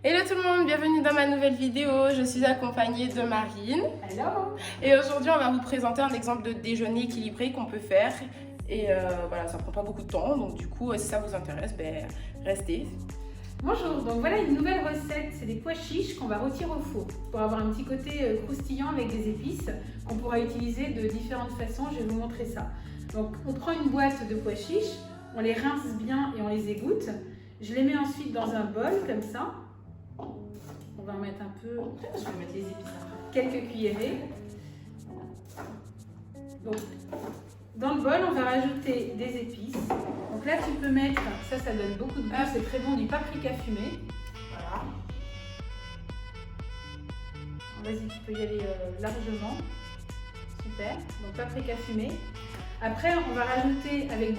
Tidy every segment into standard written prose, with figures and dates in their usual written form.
Hello tout le monde, bienvenue dans ma nouvelle vidéo. Je suis accompagnée de Marine. Hello. Et aujourd'hui, on va vous présenter un exemple de déjeuner équilibré qu'on peut faire. Et voilà, ça prend pas beaucoup de temps. Donc du coup, si ça vous intéresse, restez. Bonjour, donc voilà une nouvelle recette, c'est des pois chiches qu'on va rôtir au four pour avoir un petit côté croustillant avec des épices qu'on pourra utiliser de différentes façons, je vais vous montrer ça. Donc on prend une boîte de pois chiches, on les rince bien et on les égoutte. Je les mets ensuite dans un bol comme ça. On va en mettre un peu, Je vais mettre les épices après. quelques cuillerées. Donc, dans le bol, on va rajouter des épices. Donc là, tu peux mettre, ça donne beaucoup de goût, c'est très bon, du paprika fumé. Voilà. Vas-y, tu peux y aller largement. Super. Donc paprika fumé. Après, on va rajouter avec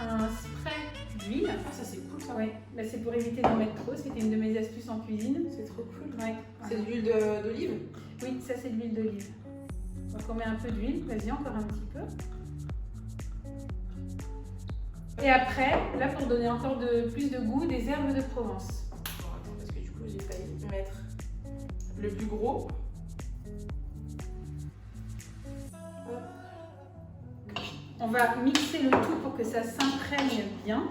un spray d'huile. Ah, ça c'est cool ça. Ouais, là c'est pour éviter d'en mettre trop. C'était une de mes astuces en cuisine. C'est trop cool. Ouais. C'est de l'huile d'olive? Oui, ça c'est de l'huile d'olive. Donc on met un peu d'huile. Vas-y, encore un petit peu. Et après, là pour donner encore plus de goût, des herbes de Provence. Bon, attends, parce que du coup, j'ai failli mettre le plus gros. On va mixer le tout pour que ça s'imprègne bien.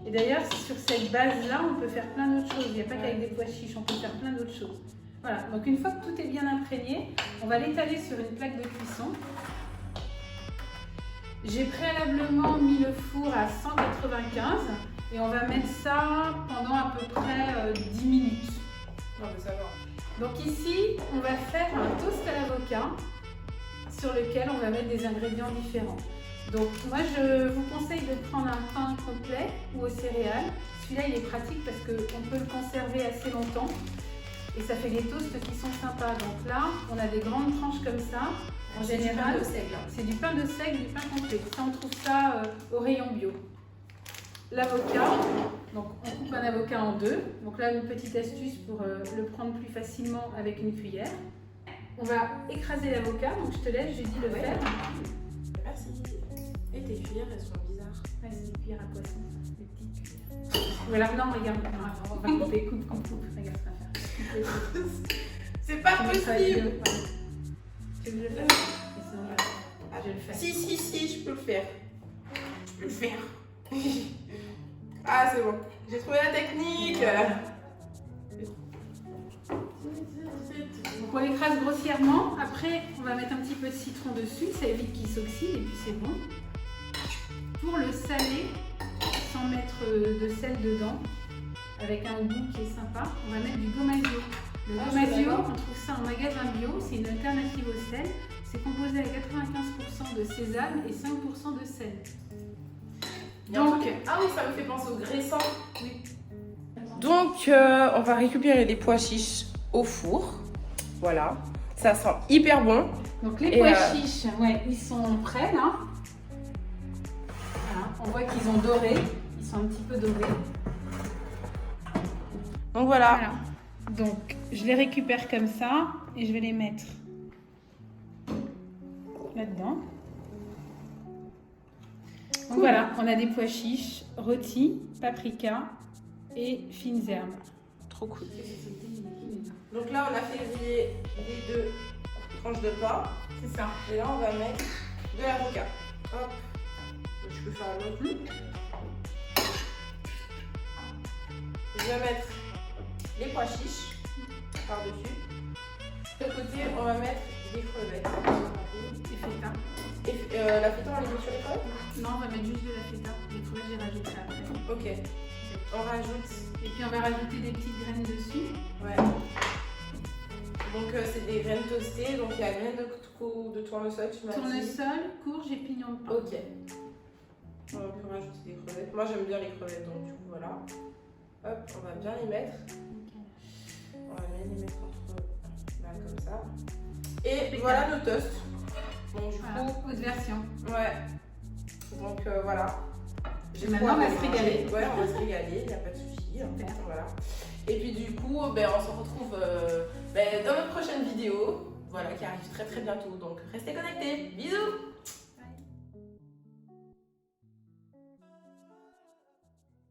Et d'ailleurs, sur cette base-là, on peut faire plein d'autres choses. Il n'y a pas qu'avec des pois chiches, on peut faire plein d'autres choses. Voilà, donc une fois que tout est bien imprégné, on va l'étaler sur une plaque de cuisson. J'ai préalablement mis le four à 195 et on va mettre ça pendant à peu près 10 minutes. Non, mais ça va. Donc ici, on va faire un toast à l'avocat sur lequel on va mettre des ingrédients différents. Donc moi je vous conseille de prendre un pain complet ou aux céréales. Celui-là il est pratique parce qu'on peut le conserver assez longtemps et ça fait des toasts qui sont sympas. Donc là on a des grandes tranches comme ça. En général c'est du pain de seigle, du pain complet. Ça on trouve ça au rayon bio. L'avocat, donc on coupe un avocat en deux. Donc là une petite astuce pour le prendre plus facilement avec une cuillère. On va écraser l'avocat, donc je te laisse, j'ai dit le faire. Merci. Et tes cuillères, elles sont bizarres. Ouais, c'est des cuillères à poisson, des petites cuillères. Voilà, non, regarde, non, on va couper, coupe, regarde ce qu'on va faire. C'est pas possible. Tu veux que je le fasse? Sinon, je vais le faire. Si, je peux le faire. Je peux le faire. Ah, c'est bon. J'ai trouvé la technique. Donc on l'écrase grossièrement. Après, on va mettre un petit peu de citron dessus. Ça évite qu'il s'oxyde et puis c'est bon. Pour le saler, sans mettre de sel dedans, avec un goût qui est sympa, on va mettre du gomasio. Le gomasio, on trouve ça en magasin bio. C'est une alternative au sel. C'est composé à 95% de sésame et 5% de sel. Donc, ah oui, ça me fait penser au graissant. Oui. Donc, on va récupérer les pois chiches au four. Voilà, ça sent hyper bon. Donc les pois chiches, ouais, ils sont prêts là. Voilà, on voit qu'ils ont doré, ils sont un petit peu dorés. Donc voilà. Donc je les récupère comme ça et je vais les mettre là-dedans. Donc voilà, on a des pois chiches, rôtis, paprika et fines herbes. Trop cool. Donc là, on a fait les deux tranches de pain. C'est ça. Et là, on va mettre de l'avocat. Hop. Je peux faire l'autre. Je vais mettre les pois chiches par-dessus. De l'autre côté, on va mettre des crevettes. Et feta. Et la feta, on les met sur les crevettes? Non, on va mettre juste de la feta. Les crevettes, j'ai rajouté après. Ok. On rajoute. Et puis on va rajouter des petites graines dessus. Ouais. Donc c'est des graines toastées, donc il y a graines de tournesol, tu m'as dit. Tournesol, courge et pignon de pain. Ok. On peut rajouter des crevettes. Moi j'aime bien les crevettes, donc du coup voilà. Hop, on va bien les mettre. On va bien les mettre entre là comme ça. Et voilà nos toasts. Donc du coup, haute version. ouais. Donc voilà. Maintenant on va se régaler. Ouais, on va se régaler, il n'y a pas de souci. Voilà. Et puis du coup, on se retrouve dans notre prochaine vidéo, voilà, qui arrive très très bientôt. Donc restez connectés. Bisous.